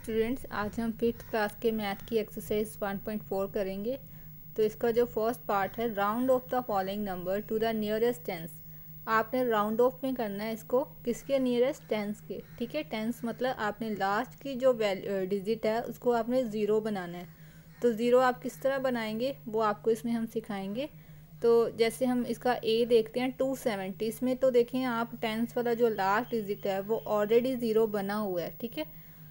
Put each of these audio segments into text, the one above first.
Students, आज हम 5th class के मैथ की एक्सरसाइज 1.4 करेंगे। तो इसका जो फर्स्ट पार्ट है, round of the following number two the nearest tense. आपने राउंड ऑफ में करना है इसको किसके नियरेस्ट टेंस के। ठीक है, टेंस मतलब आपने लास्ट की जो डिजिट है उसको आपने ज़ीरो बनाना है। तो ज़ीरो आप किस तरह बनाएंगे वो आपको इसमें हम सिखाएंगे। तो जैसे हम इसका ए देखते हैं 270, इसमें तो देखें आप टेंस वाला जो लास्ट डिजिट है वो ऑलरेडी ज़ीरो बना हुआ है। ठीक है,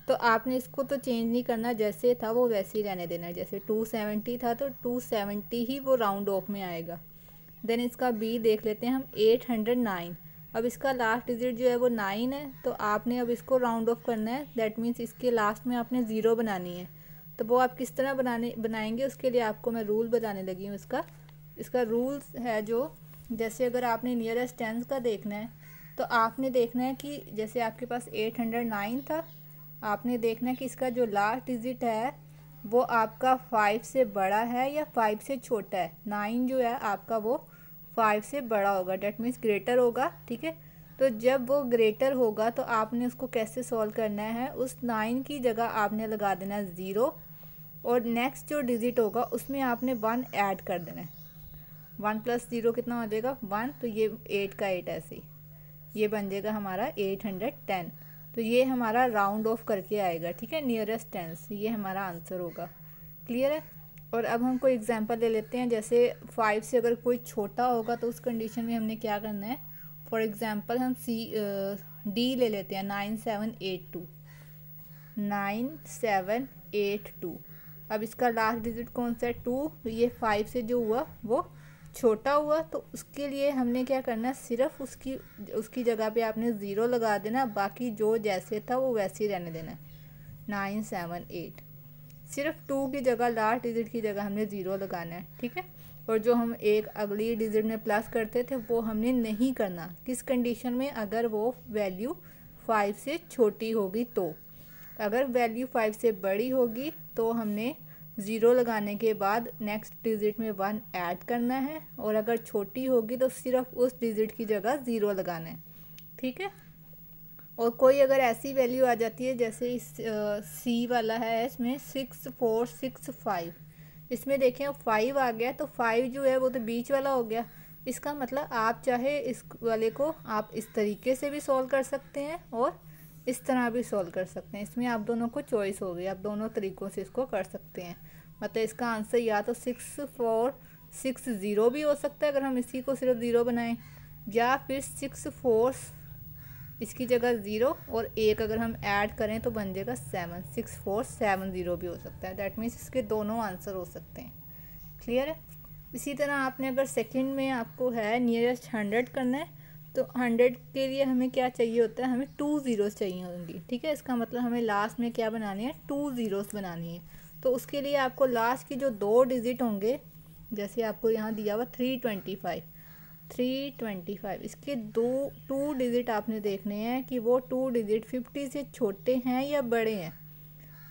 तो आपने इसको तो चेंज नहीं करना, जैसे था वो वैसे ही रहने देना है। जैसे 270 था तो 270 ही वो राउंड ऑफ में आएगा। देन इसका बी देख लेते हैं हम 809। अब इसका लास्ट डिजिट जो है वो 9 है, तो आपने अब इसको राउंड ऑफ करना है। दैट मीन्स इसके लास्ट में आपने ज़ीरो बनानी है। तो वो आप किस तरह बनाएंगे उसके लिए आपको मैं रूल बताने लगी हूँ। इसका रूल्स है जो, जैसे अगर आपने नियरेस्ट टेंस का देखना है तो आपने देखना है कि जैसे आपके पास 809 था, आपने देखना है कि इसका जो लास्ट डिजिट है वो आपका 5 से बड़ा है या 5 से छोटा है। 9 जो है आपका वो 5 से बड़ा होगा, डेट मीन्स ग्रेटर होगा। ठीक है, तो जब वो ग्रेटर होगा तो आपने उसको कैसे सॉल्व करना है, उस 9 की जगह आपने लगा देना है 0 और नेक्स्ट जो डिजिट होगा उसमें आपने 1 ऐड कर देना है। 1 + 0 कितना हो जाएगा 1, तो ये 8 का 8 ऐसे ही ये बन जाएगा हमारा 810। तो ये हमारा राउंड ऑफ करके आएगा। ठीक है, नियरेस्ट टेंस, ये हमारा आंसर होगा। क्लियर है। और अब हम कोई एग्जांपल ले लेते हैं। जैसे 5 से अगर कोई छोटा होगा तो उस कंडीशन में हमने क्या करना है। फॉर एग्जांपल हम डी ले लेते हैं 9782। 9782। अब इसका लास्ट डिजिट कौन सा है 2, तो ये 5 से जो हुआ वो छोटा हुआ, तो उसके लिए हमने क्या करना है, सिर्फ उसकी जगह पे आपने 0 लगा देना, बाकी जो जैसे था वो वैसे ही रहने देना। 978, सिर्फ 2 की जगह लास्ट डिजिट की जगह हमने 0 लगाना है। ठीक है, और जो हम एक अगली डिजिट में प्लस करते थे वो हमने नहीं करना। किस कंडीशन में, अगर वो वैल्यू 5 से छोटी होगी तो। अगर वैल्यू 5 से बड़ी होगी तो हमने 0 लगाने के बाद नेक्स्ट डिजिट में 1 ऐड करना है, और अगर छोटी होगी तो सिर्फ उस डिजिट की जगह 0 लगाना है। ठीक है, और कोई अगर ऐसी वैल्यू आ जाती है जैसे इस सी वाला है, इसमें 6465, इसमें देखें 5 आ गया, तो 5 जो है वो तो बीच वाला हो गया। इसका मतलब आप चाहे इस वाले को आप इस तरीके से भी सॉल्व कर सकते हैं और इस तरह भी सॉल्व कर सकते हैं। इसमें आप दोनों को चॉइस होगी, आप दोनों तरीक़ों से इसको कर सकते हैं। मतलब इसका आंसर या तो 6460 भी हो सकता है अगर हम इसी को सिर्फ 0 बनाएं, या फिर 64 इसकी जगह 0 और 1 अगर हम ऐड करें तो बन जाएगा 7, 6470 भी हो सकता है। दैट मीन्स इसके दोनों आंसर हो सकते हैं। क्लियर है। इसी तरह आपने अगर सेकंड में आपको है नियरेस्ट 100 करना है, तो 100 के लिए हमें क्या चाहिए होता है, हमें 2 ज़ीरोस चाहिए होंगी। ठीक है, इसका मतलब हमें लास्ट में क्या बनानी है, 2 ज़ीरोस बनानी है। तो उसके लिए आपको लास्ट की जो 2 डिजिट होंगे, जैसे आपको यहाँ दिया हुआ 325, इसके 2 डिजिट आपने देखने हैं कि वो 2 डिजिट 50 से छोटे हैं या बड़े हैं।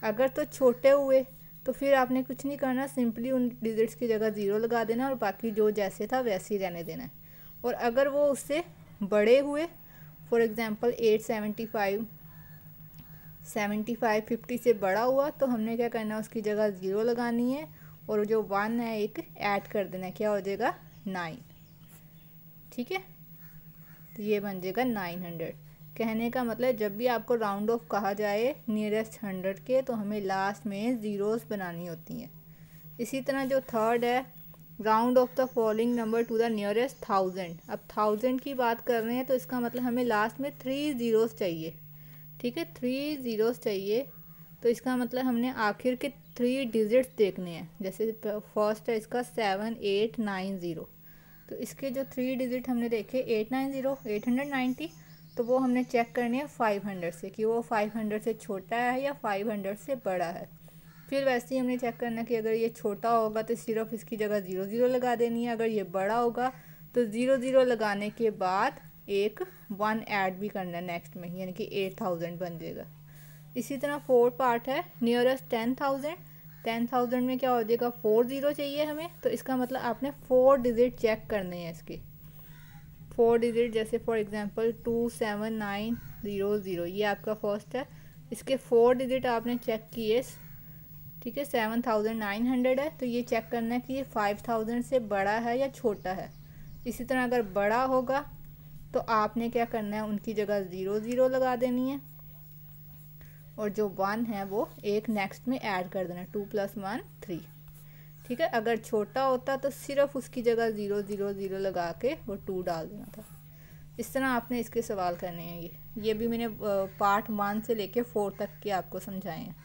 अगर तो छोटे हुए तो फिर आपने कुछ नहीं करना, सिंपली उन डिजिट्स की जगह 0 लगा देना और बाकी जो जैसे था वैसे ही रहने देना है। और अगर वो उससे बड़े हुए, फॉर एग्जांपल 875, 75 50 से बड़ा हुआ, तो हमने क्या करना है, उसकी जगह 0 लगानी है और जो 1 है एक ऐड कर देना है, क्या हो जाएगा 9। ठीक है, तो ये बन जाएगा 900। कहने का मतलब जब भी आपको राउंड ऑफ कहा जाए नियरेस्ट 100 के, तो हमें लास्ट में ज़ीरोस बनानी होती हैं। इसी तरह जो थर्ड है, round of the following number two the nearest 1000। अब 1000 की बात कर रहे हैं तो इसका मतलब हमें लास्ट में 3 ज़ीरोस चाहिए। ठीक है, 3 ज़ीरोस चाहिए, तो इसका मतलब हमने आखिर के 3 डिजिट्स देखने हैं। जैसे फर्स्ट है इसका 7890, तो इसके जो 3 डिजिट हमने देखे 890, 890, तो वो हमने चेक करनी है 500 से कि वो 500 से छोटा है या 500 से बड़ा है। फिर वैसे ही हमने चेक करना कि अगर ये छोटा होगा तो सिर्फ इसकी जगह 00 लगा देनी है, अगर ये बड़ा होगा तो 00 लगाने के बाद एक 1 ऐड भी करना है नेक्स्ट में, यानी कि 8000 बन जाएगा। इसी तरह फोर्थ पार्ट है नियरेस्ट 10,000। 10,000 में क्या हो जाएगा 4 ज़ीरो चाहिए हमें, तो इसका मतलब आपने 4 डिजिट चेक करने हैं इसके। 4 डिजिट जैसे फॉर एग्जांपल 27900, ये आपका फर्स्ट है। इसके 4 डिजिट आपने चेक किए, ठीक है, 7900 है, तो ये चेक करना है कि ये 5000 से बड़ा है या छोटा है। इसी तरह अगर बड़ा होगा तो आपने क्या करना है, उनकी जगह 00 लगा देनी है, और जो 1 है वो एक नेक्स्ट में ऐड कर देना, 2 + 1 3, ठीक है। अगर छोटा होता तो सिर्फ उसकी जगह 000 लगा के वो 2 डाल देना था। इस तरह आपने इसके सवाल करने हैं। ये भी मैंने पार्ट 1 से लेके 4 तक के आपको समझाए हैं।